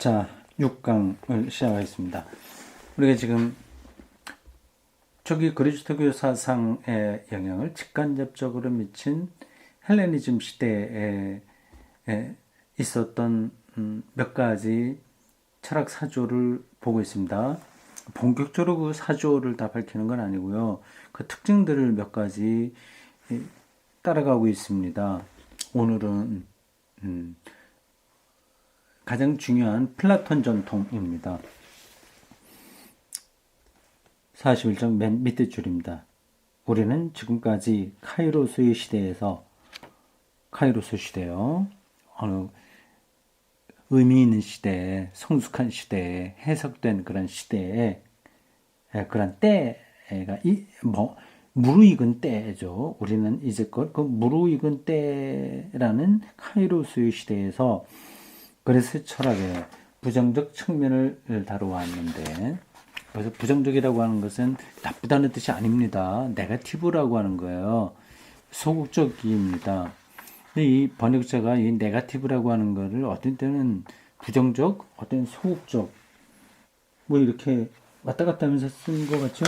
자, 6강을 시작하겠습니다. 우리가 지금 초기 그리스도교 사상의 영향을 직간접적으로 미친 헬레니즘 시대에 있었던 몇 가지 철학 사조를 보고 있습니다. 본격적으로 그 사조를 다 밝히는 건 아니고요. 그 특징들을 몇 가지 따라가고 있습니다. 오늘은 가장 중요한 플라톤 전통입니다. 41장 맨 밑에 줄입니다. 우리는 지금까지 카이로스의 시대에서 카이로스 시대요. 어느 의미 있는 시대에, 성숙한 시대에, 해석된 그런 시대에, 그런 때가 무르익은 때죠. 우리는 이제껏 그 무르익은 때라는 카이로스의 시대에서 그래서 철학의 부정적 측면을 다루어왔는데, 그래서 부정적이라고 하는 것은 나쁘다는 뜻이 아닙니다. 네거티브라고 하는 거예요. 소극적입니다. 이 번역자가 이 네거티브라고 하는 거를 어떤 때는 부정적, 어떤 소극적, 뭐 이렇게 왔다 갔다 하면서 쓴 것 같죠?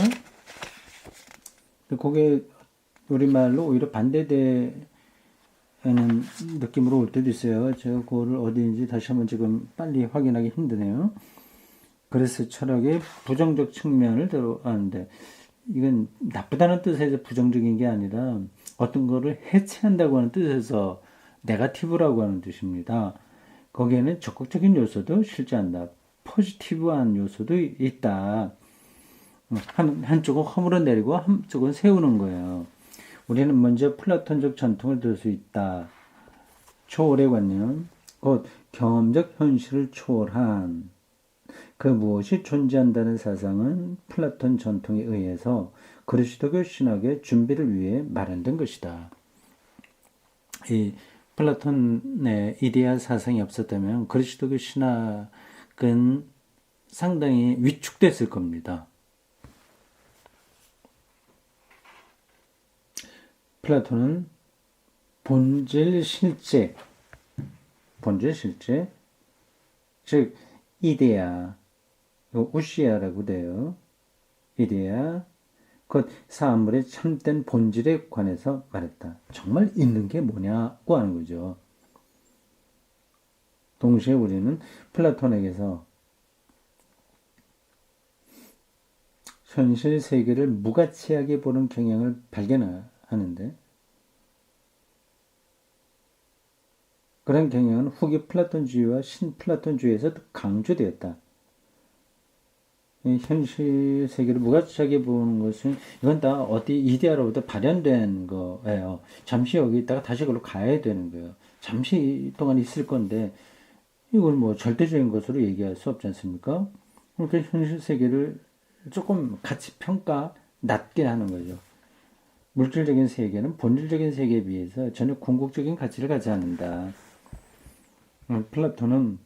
그게 우리말로 오히려 반대되는 느낌으로 올 때도 있어요. 제가 그거를 어디인지 다시 한번 지금 빨리 확인하기 힘드네요. 그래서 철학의 부정적 측면을 다루는데, 이건 나쁘다는 뜻에서 부정적인 게 아니라 어떤 거를 해체한다고 하는 뜻에서 네거티브라고 하는 뜻입니다. 거기에는 적극적인 요소도 실제한다. 포지티브한 요소도 있다. 한쪽은 허물어 내리고 한쪽은 세우는 거예요. 우리는 먼저 플라톤적 전통을 들 수 있다. 초월의 관념, 곧 경험적 현실을 초월한 그 무엇이 존재한다는 사상은 플라톤 전통에 의해서 그리스도교 신학의 준비를 위해 마련된 것이다. 이 플라톤의 이데아 사상이 없었다면 그리스도교 신학은 상당히 위축됐을 겁니다. 플라톤은 본질 실제, 즉 이데아, 우시아라고 돼요. 이데아, 곧 사물의 참된 본질에 관해서 말했다. 정말 있는 게 뭐냐고 하는 거죠. 동시에 우리는 플라톤에게서 현실 세계를 무가치하게 보는 경향을 발견하는데, 그런 경향은 후기 플라톤주의와 신플라톤주의에서 강조되었다. 현실 세계를 무가치하게 보는 것은 이건 다 어디 이데아로부터 발현된 거예요. 잠시 여기 있다가 다시 그걸로 가야 되는 거예요. 잠시 동안 있을 건데 이걸 뭐 절대적인 것으로 얘기할 수 없지 않습니까? 그러니까 현실 세계를 조금 가치 평가 낮게 하는 거죠. 물질적인 세계는 본질적인 세계에 비해서 전혀 궁극적인 가치를 가지 않는다. 플라톤은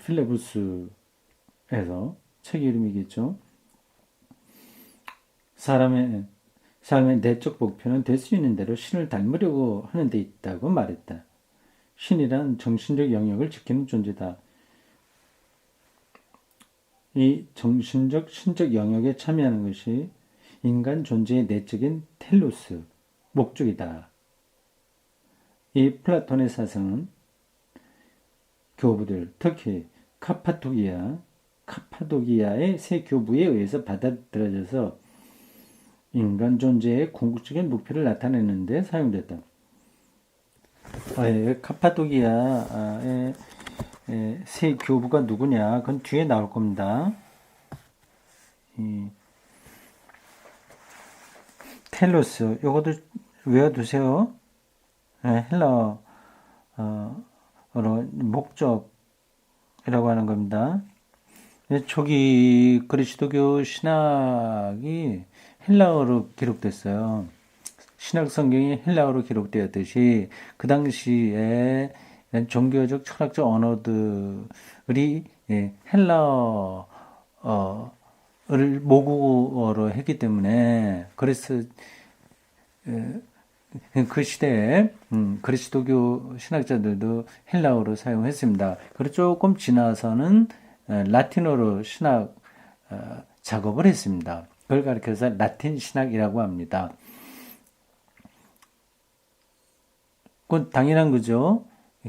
필레부스에서 책 이름이겠죠. 삶의 내적 목표는 될 수 있는 대로 신을 닮으려고 하는 데 있다고 말했다. 신이란 정신적 영역을 지키는 존재다. 이 정신적, 신적 영역에 참여하는 것이 인간 존재의 내적인 텔로스, 목적이다. 이 플라톤의 사상은 교부들, 특히 카파도기아의 세 교부에 의해서 받아들여져서 인간 존재의 궁극적인 목표를 나타내는 데 사용됐다. 카파도기아의 세 교부가 누구냐? 그건 뒤에 나올 겁니다. 텔로스, 요것도 외워두세요. 헬라어로 목적이라고 하는 겁니다. 초기 그리스도교 신학이 헬라어로 기록됐어요. 신약 성경이 헬라어로 기록되었듯이 그 당시에 종교적 철학적 언어들이 헬라어를 모국어로 했기 때문에 그래서 그 시대에 그리스도교 신학자들도 헬라어로 사용했습니다. 그리고 조금 지나서는 라틴어로 신학 작업을 했습니다. 그걸 가리켜서 라틴 신학이라고 합니다. 그건 당연한 거죠.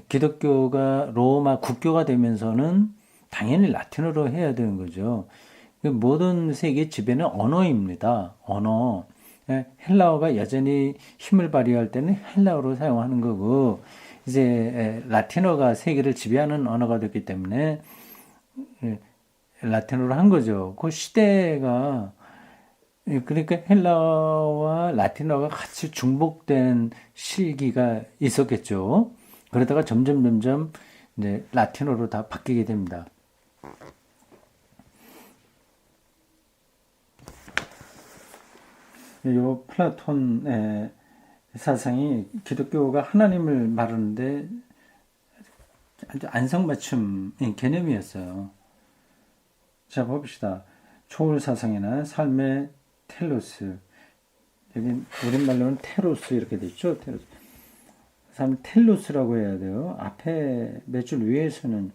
기독교가 로마 국교가 되면서는 당연히 라틴어로 해야 되는 거죠. 모든 세계 지배는 언어입니다. 언어. 헬라어가 여전히 힘을 발휘할 때는 헬라어로 사용하는 거고, 이제 라틴어가 세계를 지배하는 언어가 됐기 때문에 라틴어로 한 거죠. 그 시대가 그러니까 헬라어와 라틴어가 같이 중복된 시기가 있었겠죠. 그러다가 점점 이제 라틴어로 다 바뀌게 됩니다. 이 플라톤의 사상이 기독교가 하나님을 말하는데 아주 안성맞춤 개념이었어요. 자, 봅시다. 초월 사상이나 삶의 텔로스. 여기 우리말로는 테로스 이렇게 되죠. 테로스. 삶 텔로스라고 해야 돼요. 앞에 몇 줄 위에서는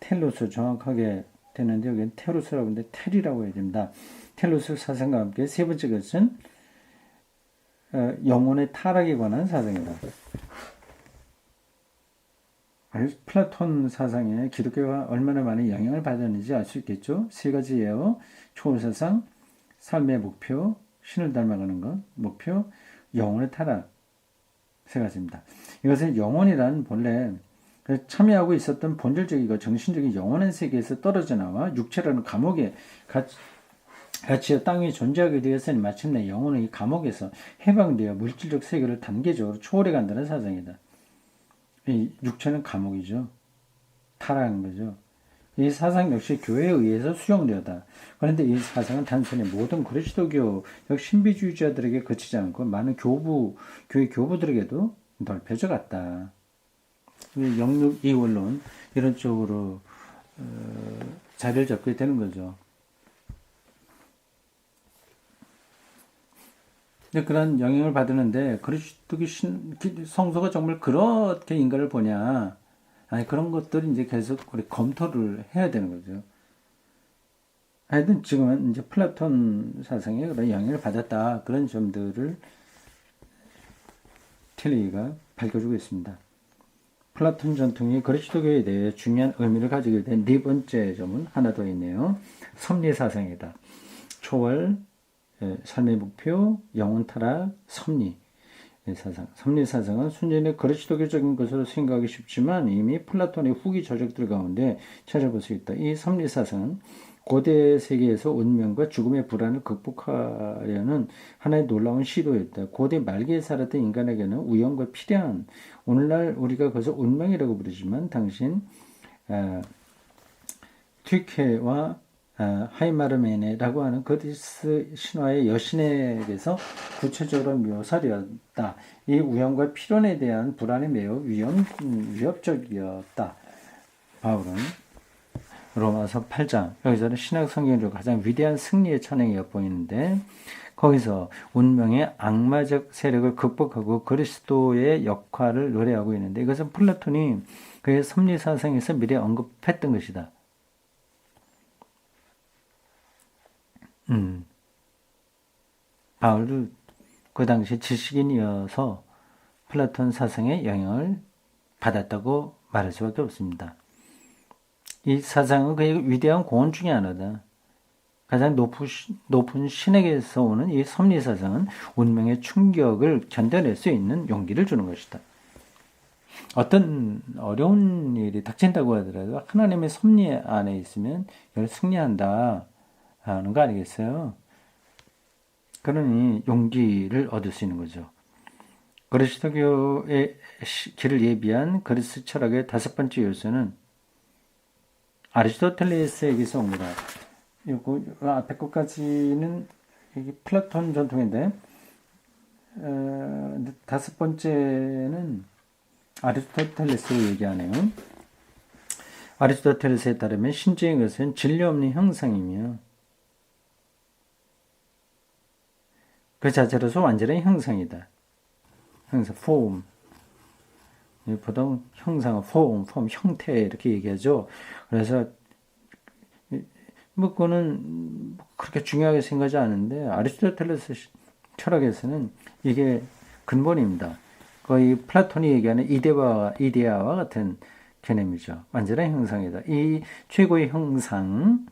텔로스 정확하게 되는데 여기는 테로스라고 하는데 텔이라고 해야 됩니다. 텔로스 사상과 함께 세 번째 것은 영혼의 타락에 관한 사상이다. 플라톤 사상에 기독교가 얼마나 많은 영향을 받았는지 알 수 있겠죠. 세 가지예요. 초월사상, 삶의 목표, 신을 닮아가는 것, 목표, 영혼의 타락. 세 가지입니다. 이것은 영혼이란 본래 참여하고 있었던 본질적이고 정신적인 영혼의 세계에서 떨어져 나와 육체라는 감옥에 같이 땅 위에 존재하게 되었으니 마침내 영혼은 이 감옥에서 해방되어 물질적 세계를 단계적으로 초월해 간다는 사상이다. 이 육체는 감옥이죠. 타락한 거죠. 이 사상 역시 교회에 의해서 수용되었다. 그런데 이 사상은 단순히 모든 그리스도교 신비주의자들에게 그치지 않고 많은 교회 교부들에게도 넓혀져 갔다. 영육 이원론 이런 쪽으로 자리를 잡게 되는 거죠. 그런 영향을 받았는데 그리스도교 성서가 정말 그렇게 인간을 보냐? 아니 그런 것들이 이제 계속 우리 검토를 해야 되는 거죠. 하여튼 지금은 이제 플라톤 사상에 그런 영향을 받았다 그런 점들을 틸리가 밝혀주고 있습니다. 플라톤 전통이 그리스도교에 대해 중요한 의미를 가지게 된 네 번째 점은 하나 더 있네요. 섭리 사상이다. 초월, 삶의 목표, 영혼 타락, 섭리 사상. 섭리 사상은 순전히 그리스도교적인 것으로 생각하기 쉽지만 이미 플라톤의 후기 저작들 가운데 찾아볼 수 있다. 이 섭리 사상은 고대 세계에서 운명과 죽음의 불안을 극복하려는 하나의 놀라운 시도였다. 고대 말기에 살았던 인간에게는 우연과 필연, 오늘날 우리가 그것을 운명이라고 부르지만 당신 튀케와 하이마르메네라고 하는 그리스 신화의 여신에게서 구체적으로 묘사되었다. 이 우연과 필연에 대한 불안이 매우 위협적이었다. 바울은 로마서 8장 여기서는 신약 성경으로 가장 위대한 승리의 찬양이 엿보이는데 거기서 운명의 악마적 세력을 극복하고 그리스도의 역할을 노래하고 있는데 이것은 플라톤이 그의 섭리사상에서 미리 언급했던 것이다. 바울도 그 당시 지식인이어서 플라톤 사상의 영향을 받았다고 말할 수밖에 없습니다. 이 사상은 그의 위대한 공헌 중에 하나다. 가장 높은 신에게서 오는 이 섭리사상은 운명의 충격을 견뎌낼 수 있는 용기를 주는 것이다. 어떤 어려운 일이 닥친다고 하더라도 하나님의 섭리 안에 있으면 이걸 승리한다 하는 거 아니겠어요? 그러니 용기를 얻을 수 있는 거죠. 그리스도교의 길을 예비한 그리스 철학의 다섯 번째 요소는 아리스토텔레스에게서 옵니다. 이거 앞에 것까지는 이게 플라톤 전통인데 다섯 번째는 아리스토텔레스를 얘기하네요. 아리스토텔레스에 따르면 신적인 것은 진리 없는 형상이며 그 자체로서 완전한 형상이다. 형상, form. 보통 형상, form, 형태 이렇게 얘기하죠. 그래서 뭐 그거는 그렇게 중요하게 생각하지 않은데 아리스토텔레스 철학에서는 이게 근본입니다. 거의 플라톤이 얘기하는 이데아와 같은 개념이죠. 완전한 형상이다. 이 최고의 형상,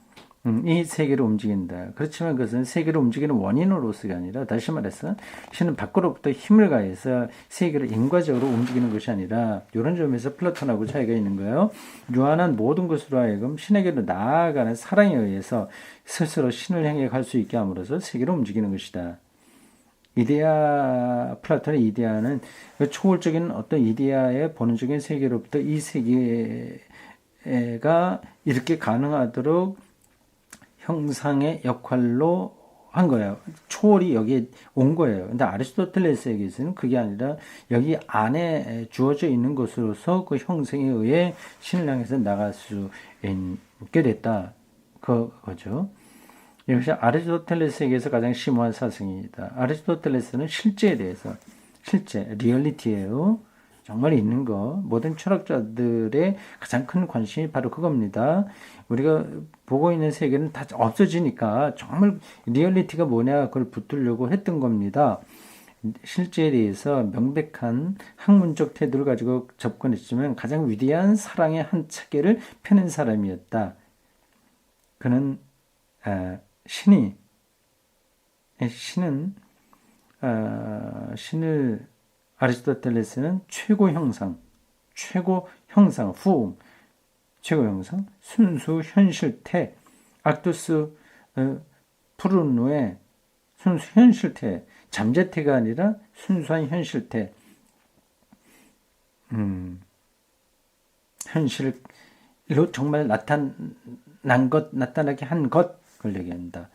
이 세계를 움직인다. 그렇지만 그것은 세계를 움직이는 원인으로서가 아니라, 다시 말해서 신은 밖으로부터 힘을 가해서 세계를 인과적으로 움직이는 것이 아니라, 이런 점에서 플라톤하고 차이가 있는 거예요. 유한한 모든 것으로 하여금 신에게로 나아가는 사랑에 의해서 스스로 신을 향해 갈 수 있게 함으로써 세계를 움직이는 것이다. 플라톤의 이데아는 초월적인 어떤 이데아의 본능적인 세계로부터 이 세계가 이렇게 가능하도록 형상의 역할로 한 거예요. 초월이 여기에 온 거예요. 근데 아리스토텔레스에게서는 그게 아니라 여기 안에 주어져 있는 것으로서 그 형성에 의해 신을 향해서 나갈 수 있게 됐다. 그거죠. 이것이 아리스토텔레스에게서 가장 심오한 사상입니다. 아리스토텔레스는 실제에 대해서, 리얼리티예요. 정말 있는 거. 모든 철학자들의 가장 큰 관심이 바로 그겁니다. 우리가 보고 있는 세계는 다 없어지니까 정말 리얼리티가 뭐냐 그걸 붙들려고 했던 겁니다. 실제에 대해서 명백한 학문적 태도를 가지고 접근했지만 가장 위대한 사랑의 한 척을 펴낸 사람이었다. 그는 신을 아리스토텔레스는 최고 형상, form, 최고 형상, 순수 현실태, 악투스 프루노의 순수 현실태, 잠재태가 아니라 순수한 현실태, 현실로 정말 나타나게 한 것을 얘기한다.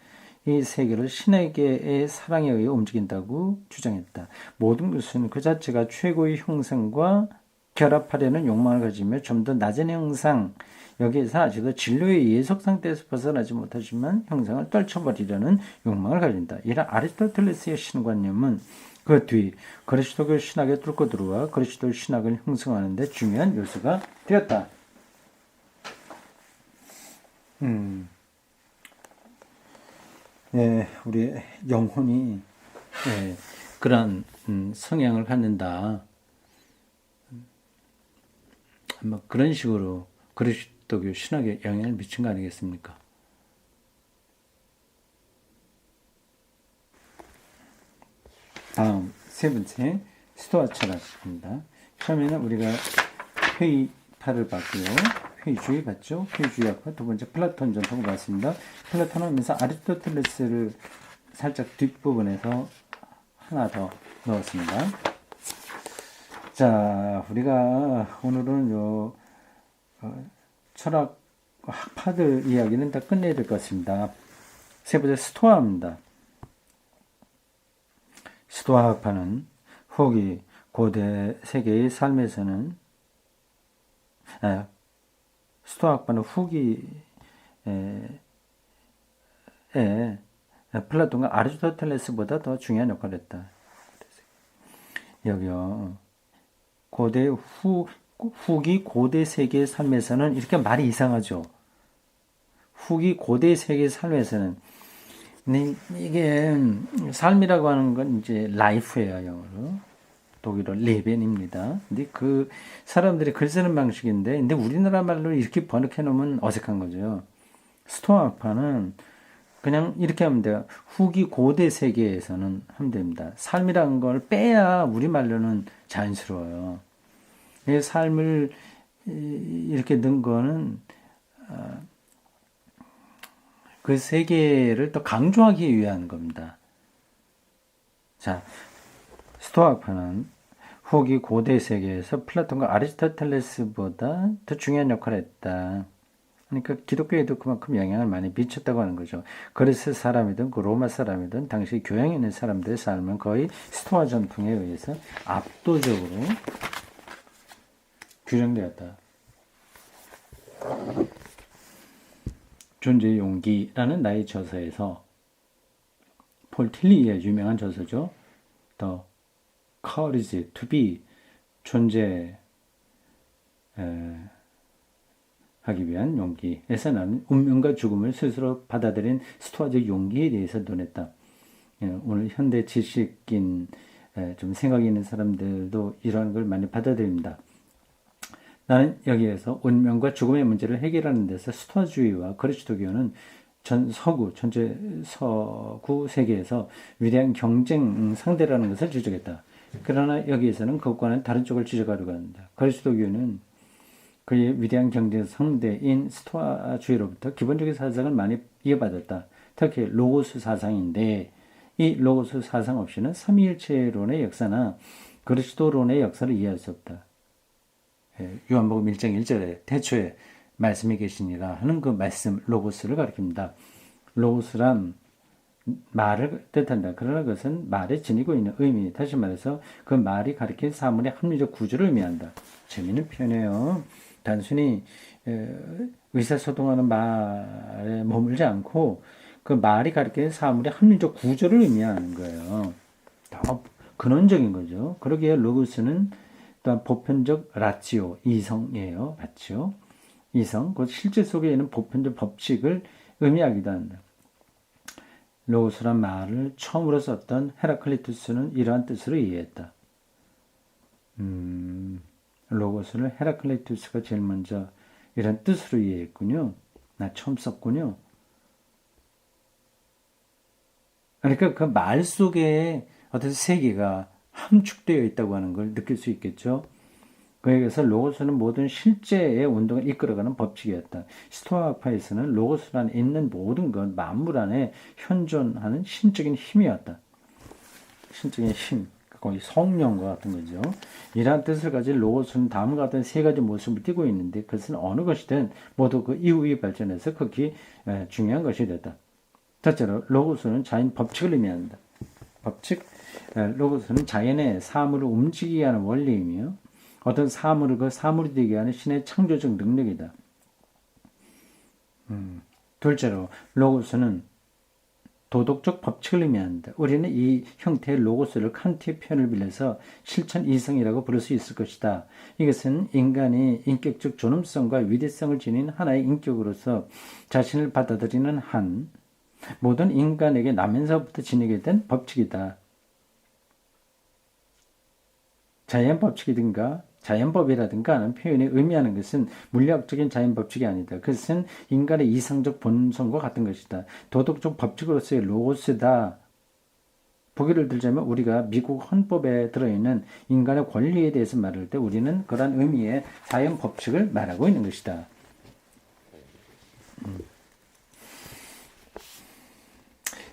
이 세계를 신에게의 사랑에 의해 움직인다고 주장했다. 모든 것은 그 자체가 최고의 형상과 결합하려는 욕망을 가지며 좀 더 낮은 형상, 여기에서 아직도 진로의 예속 상태에서 벗어나지 못하지만 형상을 떨쳐버리려는 욕망을 가진다. 이런 아리스토텔레스의 신관념은 그 뒤 그리스도교 신학에 뚫고 들어와 그리스도 신학을 형성하는 데 중요한 요소가 되었다. 우리 영혼이 그런 성향을 갖는다. 뭐 그런 식으로 그리스도교 신학에 영향을 미친 거 아니겠습니까? 다음 세 번째 스토아 철학입니다. 처음에는 우리가 회의파를 봤고요. 회의주의 봤죠? 회의주의 학파. 두 번째 플라톤 전통을 봤습니다. 플라톤은 하면서 아리스토텔레스를 살짝 뒷부분에서 하나 더 넣었습니다. 자, 우리가 오늘은 철학 학파들 이야기는 다 끝내야 될 것 같습니다. 세 번째 스토아입니다. 스토아 학파는 후기 고대 세계의 삶에서는 스토아 학파는 후기에 플라톤과 아리스토텔레스보다 더 중요한 역할을 했다. 여기요. 후기 고대 세계의 삶에서는 이렇게 말이 이상하죠. 후기 고대 세계의 삶에서는 이게 삶이라고 하는 건 이제 life예요, 영어로. 독일어 레벤입니다. 근데 그 사람들이 글 쓰는 방식인데, 근데 우리나라 말로 이렇게 번역해 놓으면 어색한 거죠. 스토아 학파는 그냥 이렇게 하면 돼요. 후기 고대 세계에서는 하면 됩니다. 삶이라는 걸 빼야 우리말로는 자연스러워요. 이 삶을 이렇게 넣은 거는 그 세계를 더 강조하기 위한 겁니다. 자, 스토아 학파는 후기 고대 세계에서 플라톤과 아리스토텔레스보다 더 중요한 역할을 했다. 그러니까 기독교에도 그만큼 영향을 많이 미쳤다고 하는 거죠. 그리스 사람이든 그 로마 사람이든 당시 교양에 있는 사람들의 삶은 거의 스토아 전통에 의해서 압도적으로 규정되었다. 존재의 용기라는 나의 저서에서 폴 틸리의 유명한 저서죠. The courage, to be, 존재, 하기 위한 용기에서 나는 운명과 죽음을 스스로 받아들인 스토아적 용기에 대해서 논했다. 오늘 현대 지식인 좀 생각이 있는 사람들도 이러한 걸 많이 받아들입니다. 나는 여기에서 운명과 죽음의 문제를 해결하는 데서 스토아주의와 그리스도교는 전체 서구 세계에서 위대한 경쟁 상대라는 것을 지적했다. 그러나 여기에서는 그것과는 다른 쪽을 지적하려고 한다. 그리스도교는 그의 위대한 경쟁 상대인 스토아주의로부터 기본적인 사상을 많이 이어받았다. 특히 로고스 사상인데 이 로고스 사상 없이는 삼위일체론의 역사나 그리스도론의 역사를 이해할 수 없다. 요한복음 1장 1절에 태초에 말씀이 계시니라 하는 그 말씀 로고스를 가리킵니다. 로고스란 말을 뜻한다. 그러나 그것은 말에 지니고 있는 의미, 다시 말해서 그 말이 가리킨 사물의 합리적 구조를 의미한다. 재미있는 표현이에요. 단순히 의사소통하는 말에 머물지 않고 그 말이 가리키는 사물의 합리적 구조를 의미하는 거예요. 더 근원적인 거죠. 그러기에 로고스는 또한 보편적 라치오, 이성이에요. 라치오, 이성, 그 실제 속에 있는 보편적 법칙을 의미하기도 한다. 로고스란 말을 처음으로 썼던 헤라클리투스는 이러한 뜻으로 이해했다. 로고스를 헤라클리투스가 제일 먼저 이런 뜻으로 이해했군요. 나 처음 썼군요. 그러니까 그 말 속에 어떤 세계가 함축되어 있다고 하는 걸 느낄 수 있겠죠. 그에게서 로고스는 모든 실제의 운동을 이끌어가는 법칙이었다. 스토아파에서는 로고스 안에 있는 모든 것, 만물 안에 현존하는 신적인 힘이었다. 신적인 힘, 거의 성령과 같은 거죠. 이러한 뜻을 가진 로고스는 다음과 같은 세 가지 모습을 띠고 있는데 그것은 어느 것이든 모두 그 이후의 발전에서 극히 중요한 것이 됐다. 첫째로 로고스는 자연 법칙을 의미한다. 법칙, 로고스는 자연의 사물을 움직이게 하는 원리이며 어떤 사물을 그 사물이 되게 하는 신의 창조적 능력이다. 둘째로 로고스는 도덕적 법칙을 의미한다. 우리는 이 형태의 로고스를 칸트의 표현을 빌려서 실천 이성이라고 부를 수 있을 것이다. 이것은 인간이 인격적 존엄성과 위대성을 지닌 하나의 인격으로서 자신을 받아들이는 한 모든 인간에게 나면서부터 지니게 된 법칙이다. 자연법칙이든가 자연법이라든가 하는 표현이 의미하는 것은 물리학적인 자연법칙이 아니다. 그것은 인간의 이성적 본성과 같은 것이다. 도덕적 법칙으로서의 로고스다. 보기를 들자면 우리가 미국 헌법에 들어있는 인간의 권리에 대해서 말할 때 우리는 그런 의미의 자연법칙을 말하고 있는 것이다.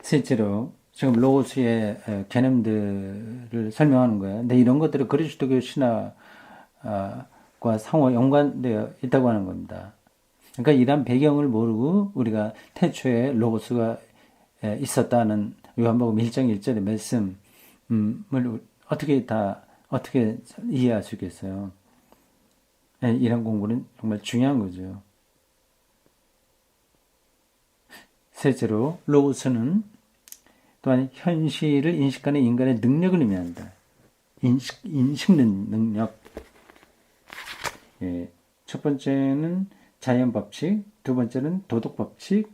실제로 지금 로고스의 개념들을 설명하는 거예요. 근데 이런 것들이 그리스도교 신화과 상호 연관되어 있다고 하는 겁니다. 그러니까 이런 배경을 모르고 우리가 태초에 로고스가 있었다는 요한복음 1장 1절의 말씀을 어떻게 이해할 수 있겠어요? 이런 공부는 정말 중요한 거죠. 셋째로 로고스는 또한 현실을 인식하는 인간의 능력을 의미한다. 인식 능력. 첫 번째는 자연법칙, 두 번째는 도덕법칙,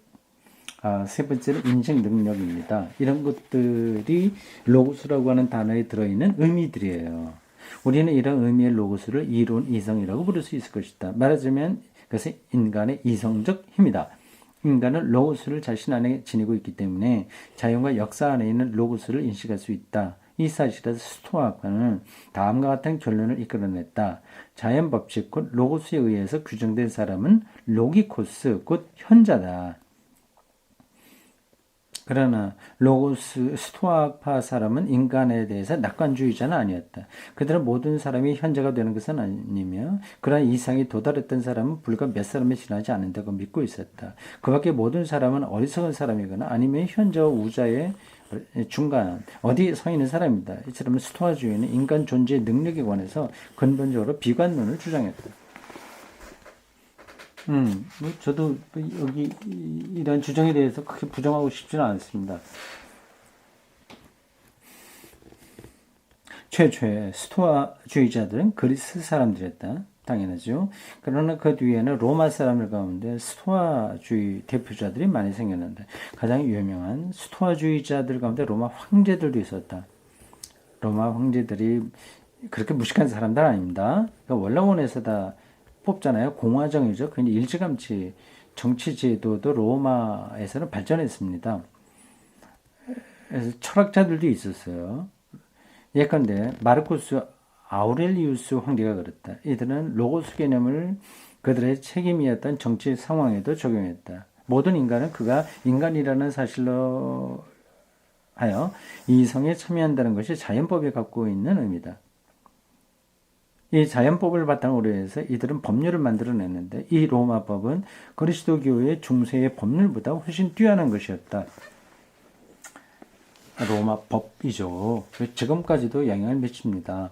세 번째는 인식 능력입니다. 이런 것들이 로고스라고 하는 단어에 들어있는 의미들이에요. 우리는 이런 의미의 로고스를 이론 이성이라고 부를 수 있을 것이다. 말하자면 그것은 인간의 이성적 힘이다. 인간은 로고스를 자신 안에 지니고 있기 때문에 자연과 역사 안에 있는 로고스를 인식할 수 있다. 이 사실에서 스토아파는 다음과 같은 결론을 이끌어냈다. 자연 법칙 곧 로고스에 의해서 규정된 사람은 로기코스 곧 현자다. 그러나 로고스 스토아파 사람은 인간에 대해서 낙관주의자는 아니었다. 그들은 모든 사람이 현자가 되는 것은 아니며 그러한 이상이 도달했던 사람은 불과 몇 사람이 지나지 않는다고 믿고 있었다. 그 밖에 모든 사람은 어리석은 사람이거나 아니면 현자와 우자의 중간 어디에 서 있는 사람입니다. 이처럼 스토아주의는 인간 존재의 능력에 관해서 근본적으로 비관론을 주장했다. 저도 여기 이런 주장에 대해서 크게 부정하고 싶지는 않습니다. 최초의 스토아주의자들은 그리스 사람들이었다. 당연하죠. 그러나 그 뒤에는 로마 사람들 가운데 스토아주의 대표자들이 많이 생겼는데 가장 유명한 스토아주의자들 가운데 로마 황제들도 있었다. 로마 황제들이 그렇게 무식한 사람들 아닙니다. 그러니까 원로원에서 다 뽑잖아요. 공화정이죠. 그냥 일찌감치 정치 제도도 로마에서는 발전했습니다. 그래서 철학자들도 있었어요. 예컨대 마르쿠스 아우렐리우스 황제가 그랬다. 이들은 로고스 개념을 그들의 책임이었던 정치 상황에도 적용했다. 모든 인간은 그가 인간이라는 사실로 하여 이성에 참여한다는 것이 자연법이 갖고 있는 의미다. 이 자연법을 바탕으로 해서 이들은 법률을 만들어냈는데 이 로마법은 그리스도교의 중세의 법률보다 훨씬 뛰어난 것이었다. 로마 법이죠. 지금까지도 영향을 미칩니다.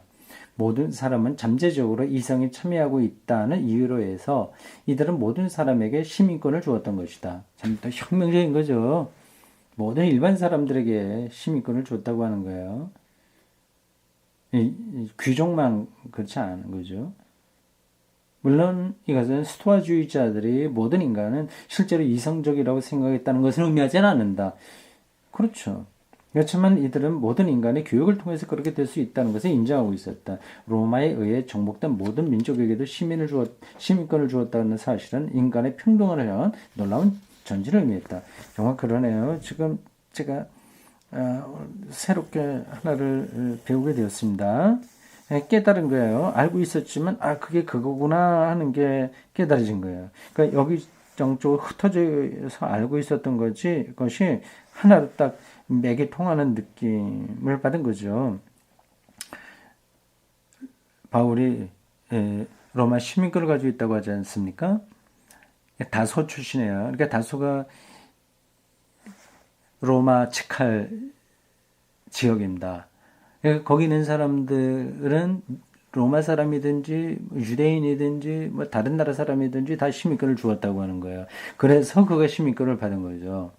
모든 사람은 잠재적으로 이성에 참여하고 있다는 이유로 해서 이들은 모든 사람에게 시민권을 주었던 것이다. 참 또 혁명적인 거죠. 모든 일반 사람들에게 시민권을 줬다고 하는 거예요. 귀족만 그렇지 않은 거죠. 물론 이것은 스토아주의자들이 모든 인간은 실제로 이성적이라고 생각했다는 것을 의미하지는 않는다. 그렇죠. 그렇지만 이들은 모든 인간의 교육을 통해서 그렇게 될 수 있다는 것을 인정하고 있었다. 로마에 의해 정복된 모든 민족에게도 시민권을 주었다는 사실은 인간의 평등을 향한 놀라운 전진을 의미했다. 정말 그러네요. 지금 제가 새롭게 하나를 배우게 되었습니다. 깨달은 거예요. 알고 있었지만 그게 그거구나 하는 게 깨달아진 거예요. 그러니까 여기 정쪽으로 흩어져서 알고 있었던 것이 하나로 딱 맥이 통하는 느낌을 받은 거죠. 바울이 로마 시민권을 가지고 있다고 하지 않습니까? 다소 출신이에요. 그러니까 다소가 로마 직할 지역입니다. 거기 있는 사람들은 로마 사람이든지 유대인이든지 뭐 다른 나라 사람이든지 다 시민권을 주었다고 하는 거예요. 그래서 그가 시민권을 받은 거죠.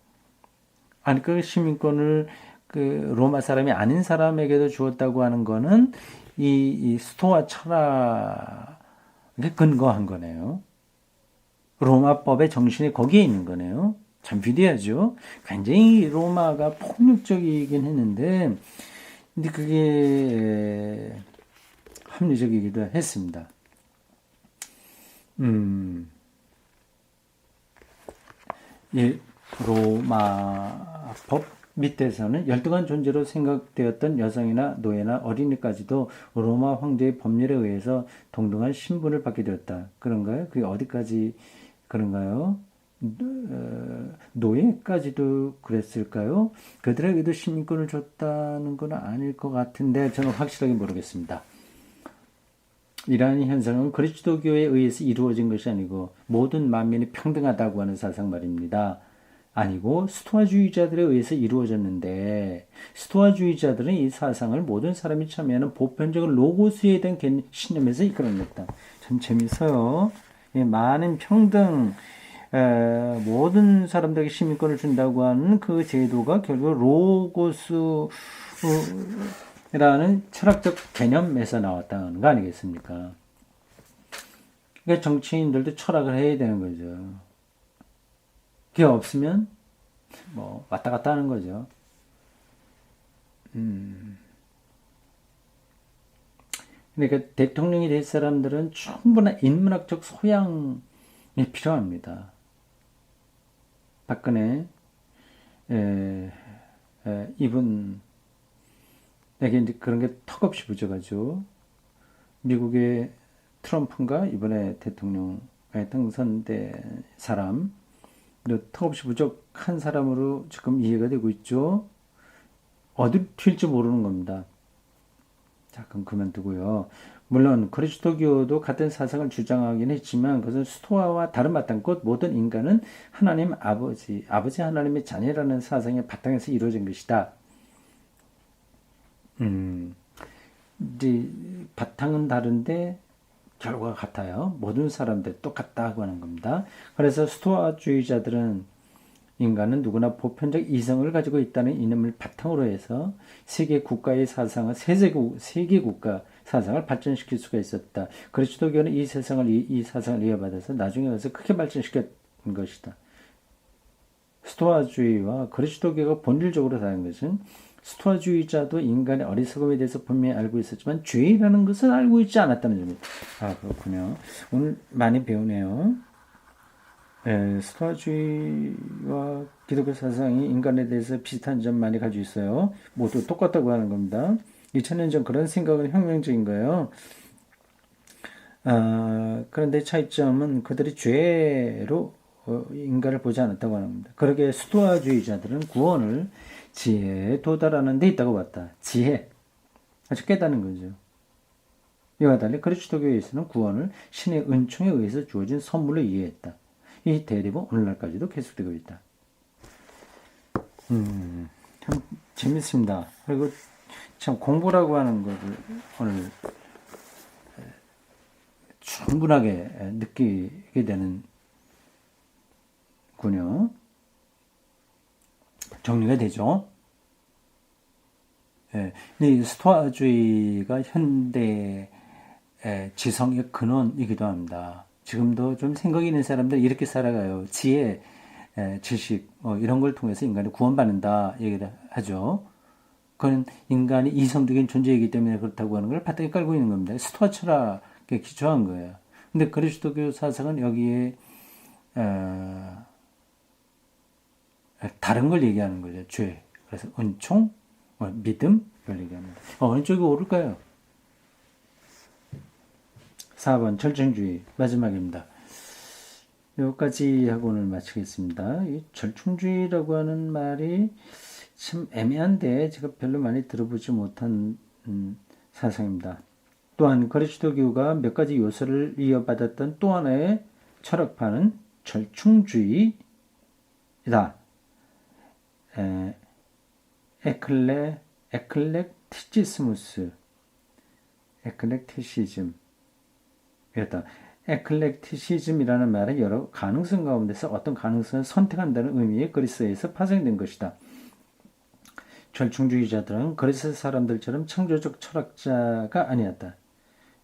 아니 그 시민권을 그 로마 사람이 아닌 사람에게도 주었다고 하는 거는 이 스토아 철학에 근거한 거네요. 로마법의 정신이 거기에 있는 거네요. 참 위대하죠. 굉장히 로마가 폭력적이긴 했는데 근데 그게 합리적이기도 했습니다. 예, 로마 법 밑에서는 열등한 존재로 생각되었던 여성이나 노예나 어린이까지도 로마 황제의 법률에 의해서 동등한 신분을 받게 되었다. 그런가요? 그게 어디까지 그런가요? 노예까지도 그랬을까요? 그들에게도 시민권을 줬다는 건 아닐 것 같은데 저는 확실하게 모르겠습니다. 이러한 현상은 그리스도교에 의해서 이루어진 것이 아니고 모든 만민이 평등하다고 하는 사상 말입니다. 아니고 스토아주의자들에 의해서 이루어졌는데 스토아주의자들은 이 사상을 모든 사람이 참여하는 보편적인 로고스에 대한 신념에서 이끌어냈다. 참 재밌어요. 많은 평등 모든 사람들에게 시민권을 준다고 하는 그 제도가 결국 로고스라는 철학적 개념에서 나왔다는 거 아니겠습니까? 그러니까 정치인들도 철학을 해야 되는 거죠. 그게 없으면 뭐 왔다 갔다 하는 거죠. 그러니까 대통령이 될 사람들은 충분한 인문학적 소양이 필요합니다. 박근혜 이분에게 이제 그런 게 턱없이 부족하죠. 미국의 트럼프인가 이번에 대통령에 당선된 사람 턱없이 부족한 사람으로 지금 이해가 되고 있죠. 어디 튈지 모르는 겁니다. 자, 그럼 그만두고요. 물론 그리스도교도 같은 사상을 주장하긴 했지만 그것은 스토아와 다름았던 것 모든 인간은 하나님 아버지 하나님의 자녀라는 사상의 바탕에서 이루어진 것이다. 이제 바탕은 다른데 결과가 같아요. 모든 사람들 똑같다고 하는 겁니다. 그래서 스토아주의자들은 인간은 누구나 보편적 이성을 가지고 있다는 이념을 바탕으로 해서 세계 국가의 사상을 세계 국가 사상을 발전시킬 수가 있었다. 그리스도교는 이 사상을 이어받아서 나중에 가서 크게 발전시켰던 것이다. 스토아주의와 그리스도교가 본질적으로 다른 것은 스토아주의자도 인간의 어리석음에 대해서 분명히 알고 있었지만 죄라는 것을 알고 있지 않았다는 점입니다. 아, 그렇군요. 오늘 많이 배우네요. 스토아주의와 기독교 사상이 인간에 대해서 비슷한 점 많이 가지고 있어요. 모두 똑같다고 하는 겁니다. 2000년 전 그런 생각은 혁명적인 거예요. 그런데 차이점은 그들이 죄로 인간을 보지 않았다고 합니다. 그러게 스토아주의자들은 구원을 지혜에 도달하는 데 있다고 봤다. 지혜. 아주 깨닫는 거죠. 이와 달리 그리스도교에서는 구원을 신의 은총에 의해서 주어진 선물로 이해했다. 이 대립은 오늘날까지도 계속되고 있다. 참 재밌습니다. 그리고 참 공부라고 하는 것을 오늘 충분하게 느끼게 되는 군요. 정리가 되죠. 이 스토아주의가 현대 지성의 근원이기도 합니다. 지금도 좀 생각 있는 사람들 이렇게 살아가요. 지혜, 지식 이런 걸 통해서 인간이 구원받는다 얘기를 하죠. 그건 인간이 이성적인 존재이기 때문에 그렇다고 하는 걸 바닥에 깔고 있는 겁니다. 스토아 철학에 기초한 거예요. 근데 그리스도교 사상은 여기에 다른 걸 얘기하는 거죠. 죄. 그래서 은총, 믿음 이걸 얘기합니다. 어느 쪽이 옳을까요? 4번 절충주의 마지막입니다. 여기까지 하고 오늘 마치겠습니다. 이 절충주의라고 하는 말이 참 애매한데 제가 별로 많이 들어보지 못한 사상입니다. 또한 그리스도교가 몇 가지 요소를 이어받았던 또 하나의 철학파는 절충주의이다. 에클렉티시즘 이랬다. 에클렉티시즘이라는 말은 여러 가능성 가운데서 어떤 가능성을 선택한다는 의미의 그리스에서 파생된 것이다. 절충주의자들은 그리스 사람들처럼 창조적 철학자가 아니었다.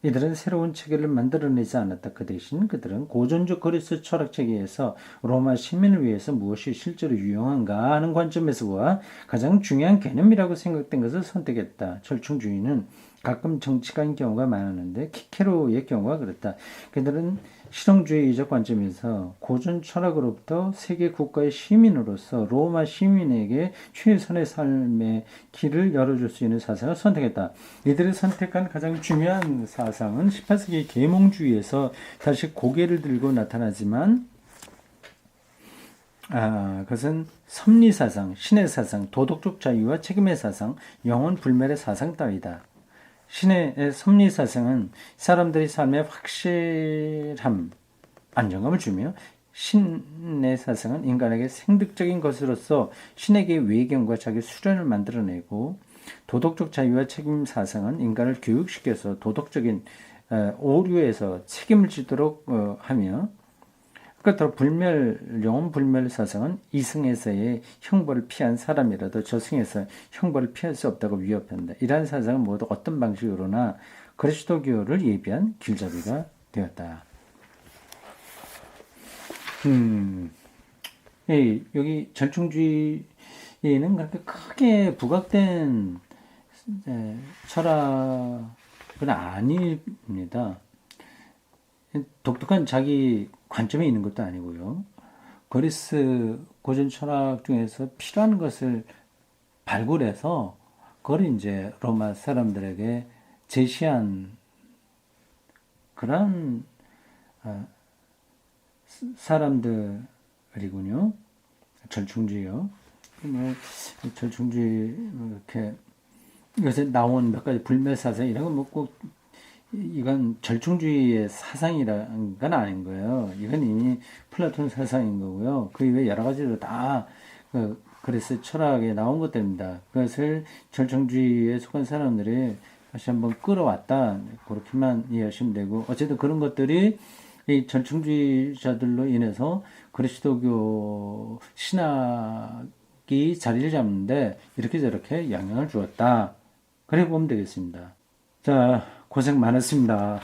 이들은 새로운 체계를 만들어내지 않았다. 그 대신 그들은 고전적 그리스 철학 체계에서 로마 시민을 위해서 무엇이 실제로 유용한가 하는 관점에서 보아 가장 중요한 개념이라고 생각된 것을 선택했다. 절충주의는 가끔 정치가인 경우가 많았는데 키케로의 경우가 그렇다. 그들은 실용주의적 관점에서 고전 철학으로부터 세계 국가의 시민으로서 로마 시민에게 최선의 삶의 길을 열어줄 수 있는 사상을 선택했다. 이들이 선택한 가장 중요한 사상은 18세기 계몽주의에서 다시 고개를 들고 나타나지만 그것은 섭리사상, 신의 사상, 도덕적 자유와 책임의 사상, 영혼 불멸의 사상 따위다. 신의 섭리사상은 사람들의 삶에 확실함, 안정감을 주며 신의 사상은 인간에게 생득적인 것으로서 신에게 외경과 자기 수련을 만들어내고 도덕적 자유와 책임 사상은 인간을 교육시켜서 도덕적인 오류에서 책임을 지도록 하며 끝으로 영혼 불멸 사상은 이승에서의 형벌을 피한 사람이라도 저승에서 형벌을 피할 수 없다고 위협한다. 이러한 사상은 모두 어떤 방식으로나 그리스도교를 예비한 길잡이가 되었다. 여기 절충주의는 그렇게 크게 부각된 철학은 아닙니다. 독특한 자기 관점이 있는 것도 아니고요. 그리스 고전 철학 중에서 필요한 것을 발굴해서 그걸 이제 로마 사람들에게 제시한 그런 사람들이군요. 절충주의요. 절충주의 이렇게 요새 나온 몇 가지 불멸사상 이런 건 뭐 꼭 이건 절충주의의 사상이란 건 아닌 거예요. 이건 이미 플라톤 사상인 거고요. 그 이외에 여러 가지로 다 그리스 철학에 나온 것들입니다. 그것을 절충주의에 속한 사람들이 다시 한번 끌어왔다. 그렇게만 이해하시면 되고 어쨌든 그런 것들이 이 전충주의자들로 인해서 그리스도교 신학이 자리를 잡는데 이렇게 저렇게 영향을 주었다. 그래 보면 되겠습니다. 자, 고생 많았습니다.